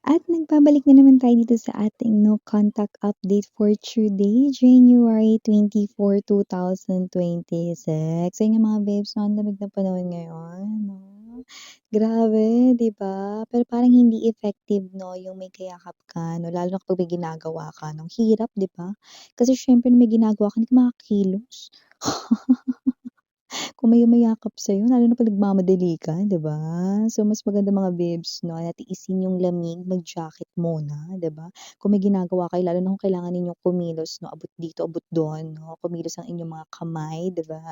At nagbabalik na naman tayo dito sa ating no contact update for today, January 24, 2026. So yun nga mga babes, no, ang lamig ng panahon ngayon, no? Grabe, 'di ba? Pero parang hindi effective, no, yung may kayakap ka, no, lalo na kapag may ginagawa ka, no? Ang hirap, 'di ba? Kasi siyempre na may ginagawa ka, hindi ka makakakilos. Kung may yumayakap sa'yo lalo na 'pag nagmamadali ka, 'di ba? So, mas maganda mga babes 'no, na tiisin yung lamig, mag-jacket muna, 'di ba? Kung may ginagawa kayo lalo na kung kailangan ninyong kumilos 'no, abot dito, abot dun 'no, kumilos ang inyong mga kamay, 'di ba?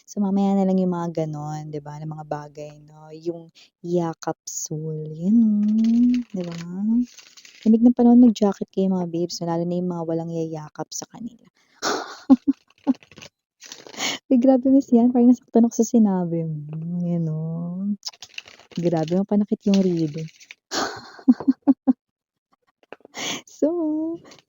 So, mamaya na lang yung mga gano'n, 'di ba, na mga bagay 'no, yung yakapsul, yun, 'di ba? Lamig ng panahon, mag-jacket kayo mga babes, lalo na yung mga walang yayakap sa kanila. Uy, grabe miss yan, parang nasaktan ako sa sinabi mo, ayan 'no. Grabe mapanakit yung rilo. So,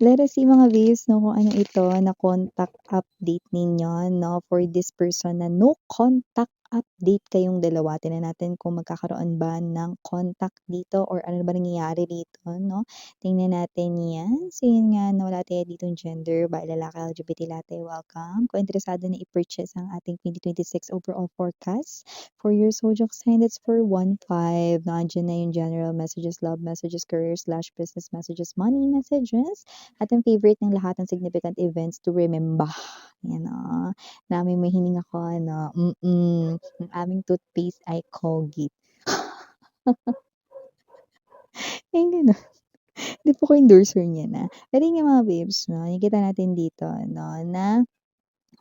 let us see mga babes 'no, kung ano ito na contact update ninyo 'no, for this person na no contact update kayong dalawa. Tingnan natin kung magkakaroon ba ng contact dito or ano ba nangyayari dito 'no. Tingnan natin 'yan. So, yun nga 'no, wala tayo ditong gender, babae, lalaki, LGBT latte, welcome. Kung interesado na i-purchase ang ating 2026 overall forecast for your zodiac sign, that's for 1/5. Nandiyan na yung general messages, love messages, career/business messages, money messages, at ang favorite ng lahat ng significant events to remember. Yan namin may hining ako ano, ang aming toothpaste ay Colgate. Yung gano'n. Hindi po ako endorser niyan, Pero yun nga mga babes 'no, nakikita natin dito 'no, na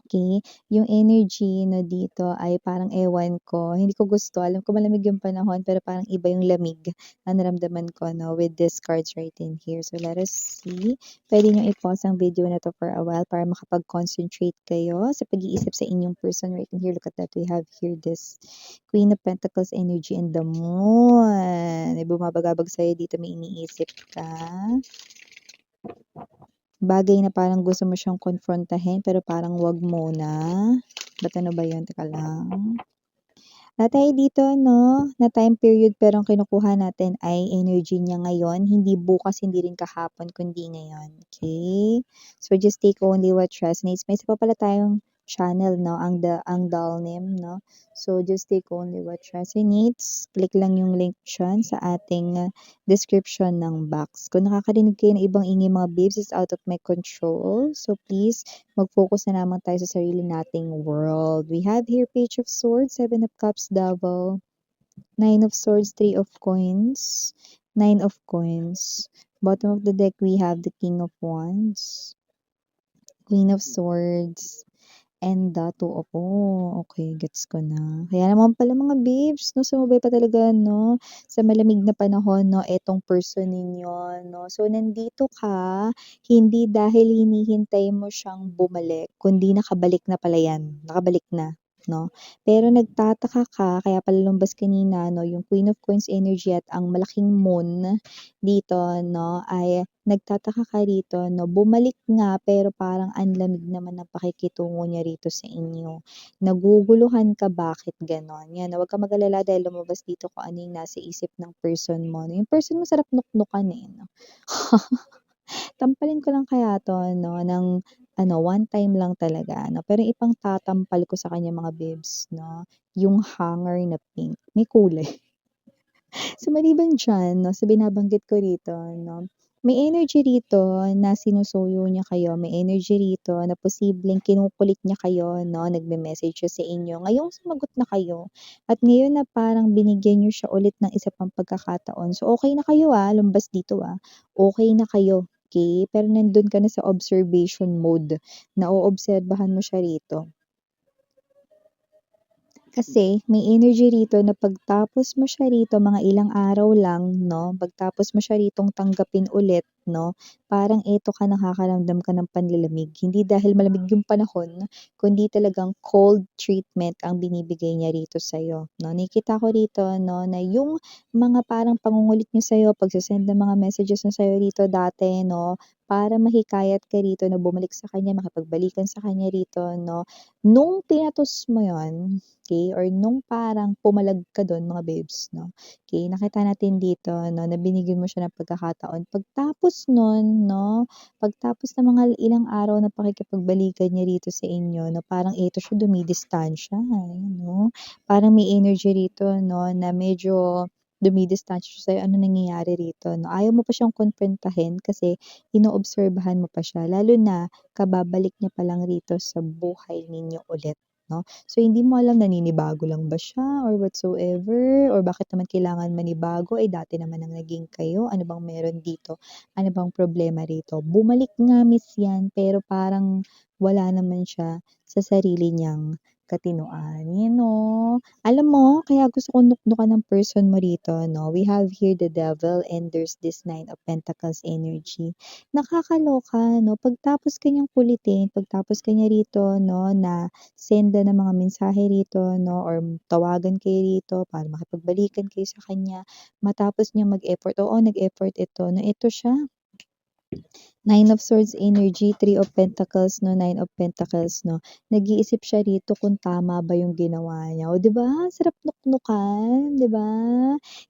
okey, yung energy 'no dito ay parang ewan ko, hindi ko gusto. Alam ko malamig yung panahon pero parang iba yung lamig na naramdaman ko 'no with these cards right in here. So let us see. Puwede niyong i-pause ang video na 'to for a while para makapag-concentrate kayo sa pag-iisip sa inyong person right in here. Look at that, we have here this Queen of Pentacles energy and the Moon. May bumabagabag sa'yo dito, may iniisip ka. Bagay na parang gusto mo siyang konfrontahin pero parang wag muna. Ba't ano ba yun? Teka lang. Wala tayo dito 'no, na time period pero ang kinukuha natin ay energy niya ngayon, hindi bukas, hindi rin kahapon, kundi ngayon, okey? So, just take only what resonates. May isa pa pala tayong channel 'no, ang Dalnim 'no. So, just take only what resonates. Click lang yung link diyan sa ating description ng box. Kung nakakarinig kayo ng ibang ingay mga babes, it's out of my control. So, please mag-focus na lamang tayo sa sarili nating world. We have here Page of Swords, Seven of Cups, Devil, Nine of Swords, Three of Coins, Nine of Coins. Bottom of the deck, we have the King of Wands, Queen of Swords, and the Two of okay, gets ko na. Kaya naman pala mga babes 'no, sumabay pa talaga 'no, sa malamig na panahon 'no, etong person ninyo 'no. So, nandito ka, hindi dahil hinihintay mo siyang bumalik, kundi nakabalik na pala 'yan, nakabalik na 'no. Pero nagtataka ka, kaya pala lumabas kanina 'no, yung Queen of Coins energy at ang malaking moon dito 'no, ay nagtataka ka rito 'no, bumalik nga pero parang ang lamig naman ng pakikitungo niya rito sa inyo. Naguguluhan ka bakit gano'n, 'yan, huwag kang mag-alala dahil lumabas dito kung ano yung nasa isip ng person mo 'no. Yung person mo sarap nuknukan, 'no. Tampalin ko lang kaya 'to 'no, ng ano, one time lang talaga 'no, pero ipangtatampal ko sa kanya mga babes 'no, yung hanger na pink, may kulay. So, maliban diyan 'no, sa binabanggit ko rito 'no, may energy rito na sinusuyo niya kayo, may energy rito na posibleng kinukulit niya kayo 'no, nagme-message siya sa inyo, ngayong sumagot na kayo at ngayon na parang binigyan niyo siya ulit ng isa pang pagkakataon. So, okey na kayo, lumabas dito, okey na kayo, okey? Pero nandun ka na sa observation mode, naoobserbahan mo siya rito. Kasi may energy rito na pagtapos mo siya rito mga ilang araw lang 'no, pagtapos mo siya ritong tanggapin ulit 'no, parang eto ka nakakaramdam ka ng panlalamig. Hindi dahil malamig yung panahon, kundi talagang cold treatment ang binibigay niya rito sa'yo 'no. Nakikita ko rito 'no, na yung mga parang pangungulit niya sa'yo, pagse-send ng mga messages niya sa'yo rito dati 'no, para mahikayat ka rito na bumalik sa kanya, makipagbalikan sa kanya rito 'no. Nung pinatos mo yun, okey, or nung parang pumalag ka dun mga babes 'no, okey, nakita natin dito 'no na binigyan mo siya ng pagkakataon. Pagtapos nun 'no, pagtapos ng mga ilang araw na pakikipagbalikan niya rito sa inyo 'no, parang eto siya dumidistansya, ayan 'no. Parang may energy rito 'no na medyo dumidistansya siya sa'yo. Ano nangyayari rito 'no? Ayaw mo pa siyang kumprontahin kasi inoobserbahan mo pa siya lalo na kababalik niya pa lang rito sa buhay ninyo ulit 'no. So, hindi mo alam naninibago lang ba siya or whatsoever or bakit naman kailangan manibago, eh, dati naman ang naging kayo, ano bang meron dito? Ano bang problema rito? Bumalik nga miss 'yan pero parang wala naman siya sa sarili niyang katinoan, 'no? Alam mo, kaya gusto kong nuknukan ng person mo rito 'no, we have here the devil and there's this Nine of Pentacles energy. Nakakaloka 'no, pagtapos ka niyang kulitin, pagtapos ka niya rito 'no, na sendan ng mga mensahe rito 'no, or tawagan kayo rito para makipagbalikan kayo sa kanya, matapos niyang mag-effort, oo, nag-effort ito na ito siya. Nine of Swords energy, Three of Pentacles 'no, Nine of Pentacles 'no. Nag-iisip siya rito kung tama ba yung ginawa niya. O 'di ba, sarap nuknukan, 'di ba?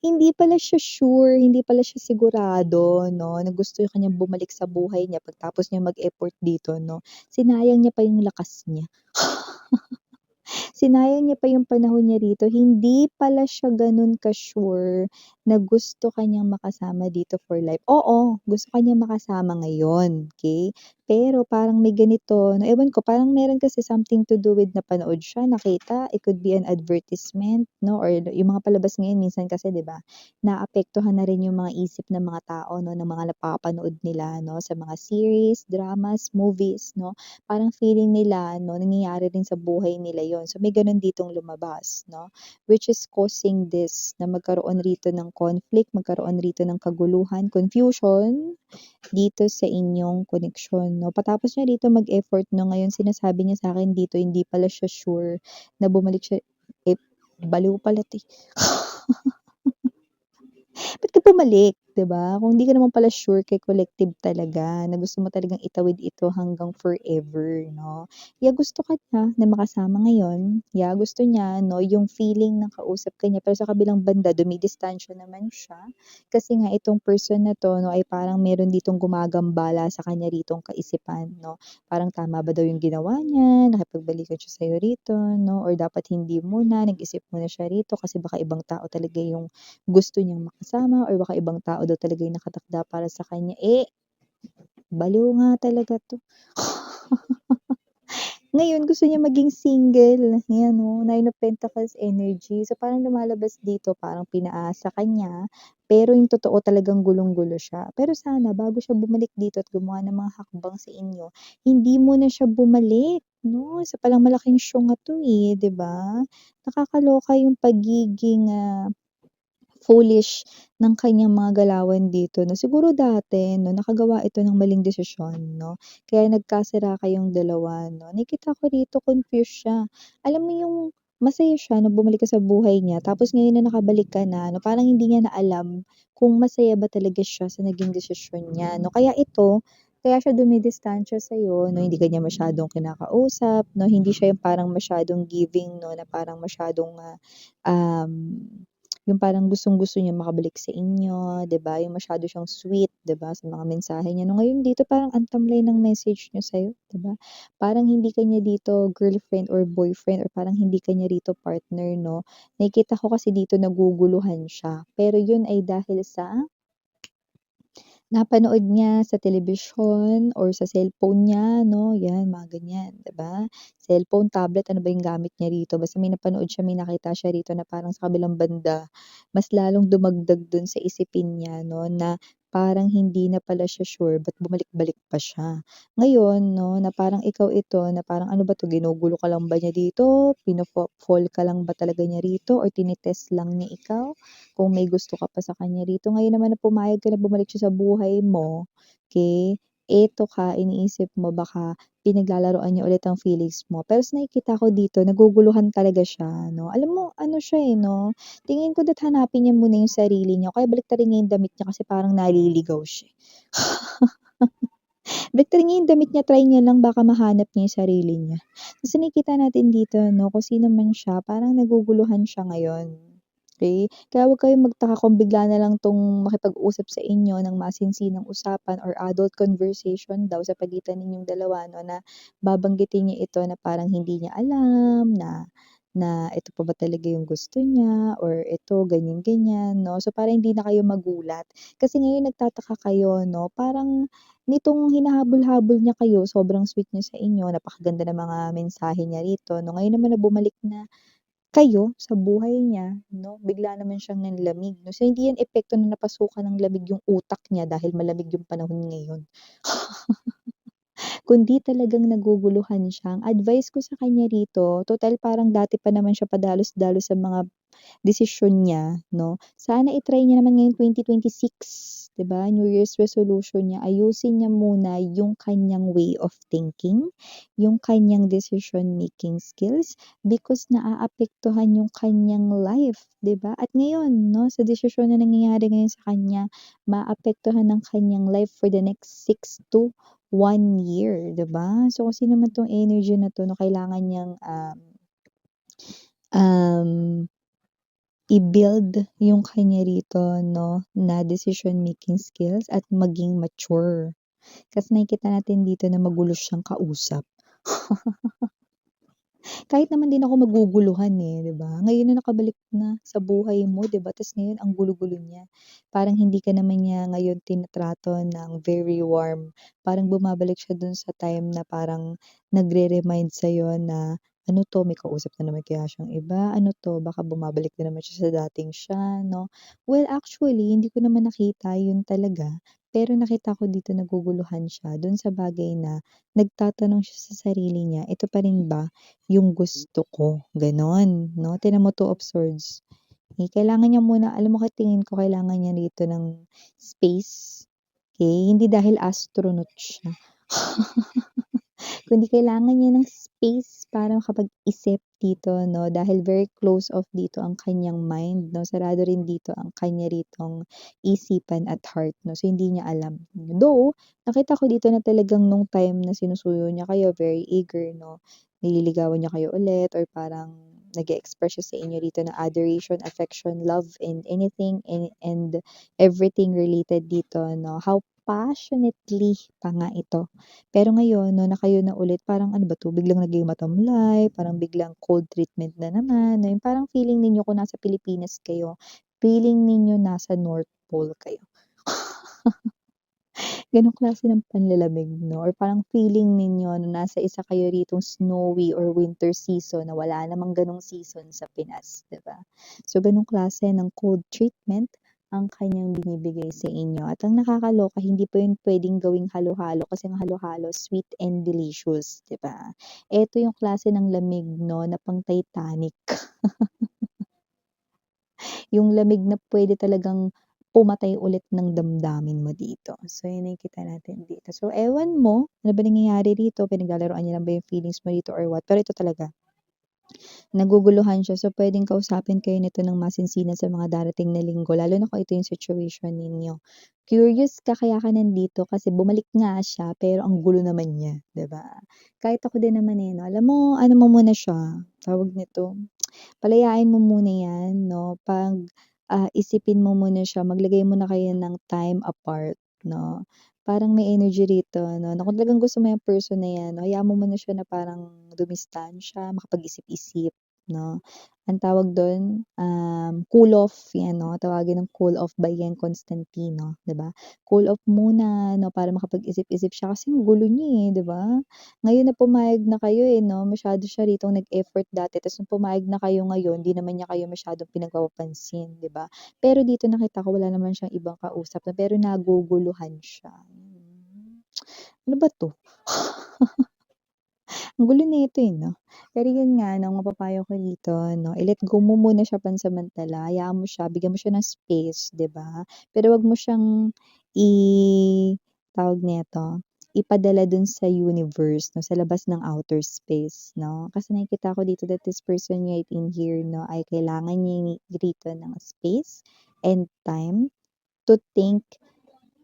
Hindi pala siya sure, hindi pala siya sigurado 'no, na gusto kanyang bumalik sa buhay niya pagtapos niya mag-effort dito 'no. Sinayang niya pa yung lakas niya. Sinayang niya pa yung panahon niya rito, hindi pala siya gano'n ka-sure na gusto ka niyang makasama dito for life. Oo, gusto ka niyang makasama ngayon, okey? Pero parang may ganito na ewan ko, parang meron kasi something to do with napanood siya, nakita, it could be an advertisement 'no, or yung mga palabas ngayon minsan kasi 'di ba, naapektuhan na rin yung mga isip ng mga tao 'no, ng mga napapanood nila 'no, sa mga series, dramas, movies 'no. Parang feeling nila 'no, nangyayari rin sa buhay nila yon. So, may gano'n ditong lumabas 'no, which is causing this na magkaroon rito ng conflict, magkaroon rito ng kaguluhan, confusion dito sa inyong koneksyon 'no. Patapos niya rito mag-effort 'no, ngayon sinasabi niya sa'kin dito hindi pala siya sure na bumalik siya, eh, baliw pala 'to, eh. Ba't ka bumalik, 'di ba? Kung hindi ka naman pala sure kay collective talaga na gusto mo talagang itawid ito hanggang forever 'no. Gusto ka niya na makasama ngayon, gusto niya 'no yung feeling ng kausap ka niya pero sa kabilang banda dumidistansya naman siya. Kasi nga itong person na 'to 'no ay parang meron ditong gumagambala sa kanya ritong kaisipan 'no. Parang tama ba daw yung ginawa niya, nakipagbalikan siya sa'yo rito 'no, or dapat hindi muna, nag-isip muna siya rito kasi baka ibang tao talaga yung gusto niyang makasama or baka ibang tao daw talaga yung nakatakda para sa kanya, eh, baliw nga talaga 'to. Ngayon gusto niya maging single, ayan oh, Nine of Pentacles energy. So, parang lumalabas dito parang pinaasa ka niya, pero yung totoo talagang gulong-gulo siya. Pero sana bago siya bumalik dito at gumawa ng mga hakbang sa inyo, hindi muna siya bumalik 'no, isa palang malaking syunga 'to, eh, 'di ba? Nakakaloka yung pagiging, foolish ng kanyang mga galawan dito 'no. Siguro dati 'no, nakagawa ito ng maling desisyon 'no, kaya nagkasira kayong dalawa 'no. Nakikita ko rito confused siya. Alam mo yung masaya siya na bumalik ka sa buhay niya tapos ngayon na nakabalik ka na 'no, parang hindi niya na alam kung masaya ba talaga siya sa naging desisyon niya 'no. Kaya siya dumidistansya sa'yo 'no, hindi ka niya masyadong kinakausap 'no, hindi siya yung parang masyadong giving 'no, na parang masyadong, um yung parang gustong-gusto niya makabalik sa inyo, 'di ba, yung masyado siyang sweet, 'di ba, sa mga mensahe niya. No, ngayon dito parang ang tamlay ng message niya sa'yo, 'di ba? Parang hindi ka niya dito girlfriend or boyfriend or parang hindi ka niya rito partner 'no. Nakikita ko kasi dito naguguluhan siya, pero yun ay dahil sa napanood niya sa telebisyon or sa cellphone niya 'no, 'yan mga ganyan, 'di ba? Cellphone, tablet, ano ba yung gamit niya rito basta may napanood siya, may nakita siya rito na parang sa kabilang banda, mas lalong dumagdag dun sa isipin niya 'no, na parang hindi na pala siya sure ba't bumalik-balik pa siya. Ngayon 'no, na parang ikaw ito na parang ano ba 'to, ginugulo ka lang ba niya dito, fall ka lang ba talaga niya rito or tinitest lang niya ikaw? Kung may gusto ka pa sa kanya rito. Ngayon naman na pumayag ka na bumalik siya sa buhay mo, okey, eto ka iniisip mo baka pinaglalaruan niya ulit ang feelings mo. Pero sa nakikita ko dito naguguluhan talaga siya 'no. Alam mo ano siya, eh, 'no, tingin ko da't hanapin niya muna yung sarili niya o kaya baliktarin niya yung damit niya kasi parang naliligaw siya, eh. Victory niya yung damit niya, try niya lang baka mahanap niya yung sarili niya. Kasi nakikita natin dito 'no, kung sino man siya parang naguguluhan siya ngayon, okey? Kaya huwag kayong magtaka kung bigla na lang 'tong makipag-usap sa inyo ng masinsinang usapan or adult conversation daw sa pagitan ninyong dalawa 'no, na babanggitin niya ito na parang hindi niya alam na ito pa ba talaga yung gusto niya or ito ganyan-ganyan 'no. So, para hindi na kayo magulat. Kasi ngayon nagtataka kayo 'no, parang nitong hinahabol-habol niya kayo, sobrang sweet niya sa inyo, napakaganda ng mga mensahe niya rito 'no. Ngayon naman na bumalik na kayo sa buhay niya 'no, bigla naman siyang nanlamig 'no. So, hindi yan epekto na napasukan ng lamig yung utak niya dahil malamig yung panahon ngayon. Kundi talagang naguguluhan siya. Ang advice ko sa kanya rito, total parang dati pa naman siya padalos-dalos sa mga desisyon niya 'no. Sana i-try niya naman ngayong 2026, 'di ba, New Year's resolution niya, ayusin niya muna yung kanyang way of thinking, yung kanyang decision making skills because naaapektuhan yung kanyang life, 'di ba? At ngayon 'no, sa desisyon na nangyayari ngayon sa kanya, maapektuhan ng kanyang life for the next 6 to 1 year, 'di ba? So, kung sino man 'tong energy na 'to 'no, kailangan niyang, um i-build yung kanya rito 'no, na decision making skills at maging mature. Kasi nakikita natin dito na magulo siyang kausap. Kahit naman din ako maguguluhan, eh, 'di ba? Ngayon na nakabalik na sa buhay mo, 'di ba? Ta's ngayon ang gulo-gulo niya. Parang hindi ka naman niya ngayon tinatrato ng very warm. Parang bumabalik siya dun sa time na parang nagre-remind sa'yo na, "Ano 'to, may kausap na naman kaya siyang iba? Ano 'to, baka bumabalik na naman siya sa dating siya," 'no? Well, actually hindi ko naman nakita yun talaga, pero nakita ko dito naguguluhan siya dun sa bagay na nagtatanong siya sa sarili niya, "Ito pa rin ba yung gusto ko," gano'n 'no. Tignan mo two of swords, eh, kailangan niya muna alam mo tingin ko kailangan niya rito ng space, okey, hindi dahil astronaut siya. Kundi kailangan niya ng space para makapag-isip dito 'no, dahil very close off dito ang kanyang mind 'no, sarado rin dito ang kanya ritong isipan at heart 'no, so hindi niya alam. Though, nakita ko dito na talagang nung time na sinusuyo niya kayo very eager 'no, nililigawan niya kayo ulit or parang nag-e-express siya sa inyo dito ng adoration, affection, love, and anything and everything related dito 'no, how passionately pa nga ito. Pero ngayon 'no, na kayo na ulit parang ano ba 'to, biglang naging matamlay, parang biglang cold treatment na naman, na yung parang feeling ninyo kung nasa Pilipinas kayo, feeling ninyo nasa North Pole kayo. Gano'ng klase ng panlalamig 'no, or parang feeling ninyo na nasa isa kayo ritong snowy or winter season na wala namang gano'ng season sa Pinas, 'di ba? So, gano'ng klase ng cold treatment ang kanyang binibigay sa inyo at ang nakakaloka hindi pa yun puwedeng gawing halo-halo kasi ang halo-halo sweet and delicious, 'di ba? Eto yung klase ng lamig 'no, na pang Titanic. Yung lamig na puwede talagang pumatay ulit ng damdamin mo dito. So, yun nakikita natin dito. So, ewan mo, ano ba nangyayari rito, pinaglalaroan niya lang ba yung feelings mo dito or what, pero ito talaga, naguguluhan siya. So, puwedeng kausapin kayo nito ng masinsinan sa mga darating na linggo lalo na kung ito yung situation ninyo. Curious ka kaya ka nandito kasi bumalik nga siya pero ang gulo naman niya, 'di ba? Kahit ako din naman, eh, 'no, alam mo ano mo muna siya, tawag nito, palayain mo muna 'yan 'no, isipin mo muna siya, maglagay muna kayo ng time apart 'no. Parang may energy rito 'no, na kung talagang gusto mo yang person na 'yan 'no, hayaan mo muna siya na parang dumistansya, makapag-isip-isip 'no. Ang tawag dun, cool off 'yan 'no, tawagin ng cool off by Yen Constantino, 'di ba? Cool off muna 'no, para makapag-isip-isip siya kasi ang gulo niya, eh, 'di ba? Ngayon na pumayag na kayo, eh, 'no, masyado siya ritong nag-effort dati ta's nung pumayag na kayo ngayon, 'di naman niya kayo masyadong pinagpapapansin, 'di ba? Pero dito nakita ko wala naman siyang ibang kausap na pero naguguluhan siya. Ano ba 'to? Ang gulo nito, eh, 'no? Pero yun nga 'no, ang mapapayo ko dito 'no, i-let go mo muna siya pansamantala, hayaan mo siya, bigyan mo siya ng space, 'di ba? Pero wag mo siyang i tawag nito, ipadala dun sa universe 'no, sa labas ng outer space 'no. Kasi nakikita ko dito that this person right in here 'no, ay kailangan niya rito ng space and time to think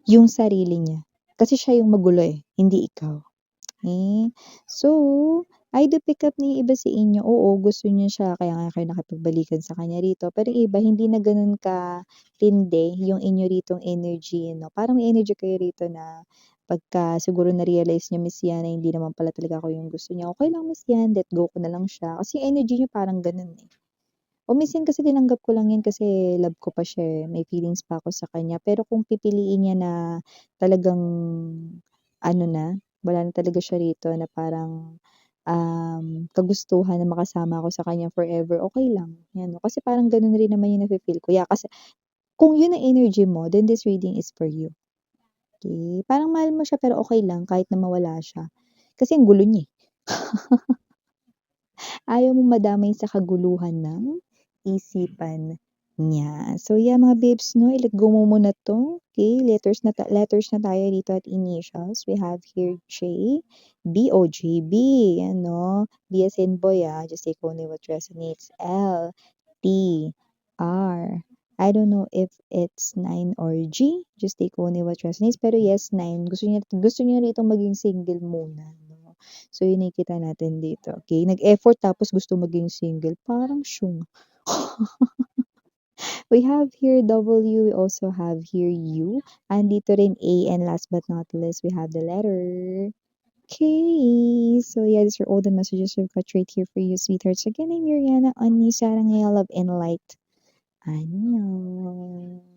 yung sarili niya. Kasi siya yung magulo, eh, hindi ikaw. Eh, so, I do pick up na yung iba sa inyo, oo, gusto niyo siya kaya nga kayo nakipagbalikan sa kanya rito, pero yung iba hindi na gano'n katindi yung inyo ritong energy 'no, parang may energy kayo rito na pagka siguro na-realize niyo, Miss Yan, na hindi naman pala talaga ako yung gusto niya, okey lang Miss Yan, let go ko na lang siya. Kasi yung energy niyo parang gano'n, eh. O minsan kasi tinanggap ko lang 'yan kasi love ko pa siya, eh, may feelings pa ako sa kanya. Pero kung pipiliin niya na talagang ano na, wala na talaga siya rito na parang, kagustuhan na makasama ako sa kanya forever, okey lang, 'yan 'no. Kasi parang gano'n rin naman yung nafi-feel ko, yeah, kasi kung yun ang energy mo, then this reading is for you, okey? Parang mahal mo siya pero okey lang kahit na mawala siya. Kasi ang gulo niya, eh. Ayaw mong madamay sa kaguluhan ng isipan niya. So, yeah, mga babes 'no, i-let go mo muna 'to, okey? Letters na tayo dito at initials. We have here J, B, O, JB, 'yan 'no. B as in boy, just take only what resonates. L, T, R. I don't know if it's 9 or G, just take only what resonates. Pero yes, 9. Gusto niya rito maging single muna 'no. So, yun nakikita natin dito, okey? Nag-effort tapos gusto maging single, parang syung. We have here W, we also have here U, andito rin A, and last but not least, we have the letter K. So yeah, these are all the messages we've got right here for you, sweethearts. Again, I'm Mariana on Sarang Love and Light. Annyeong.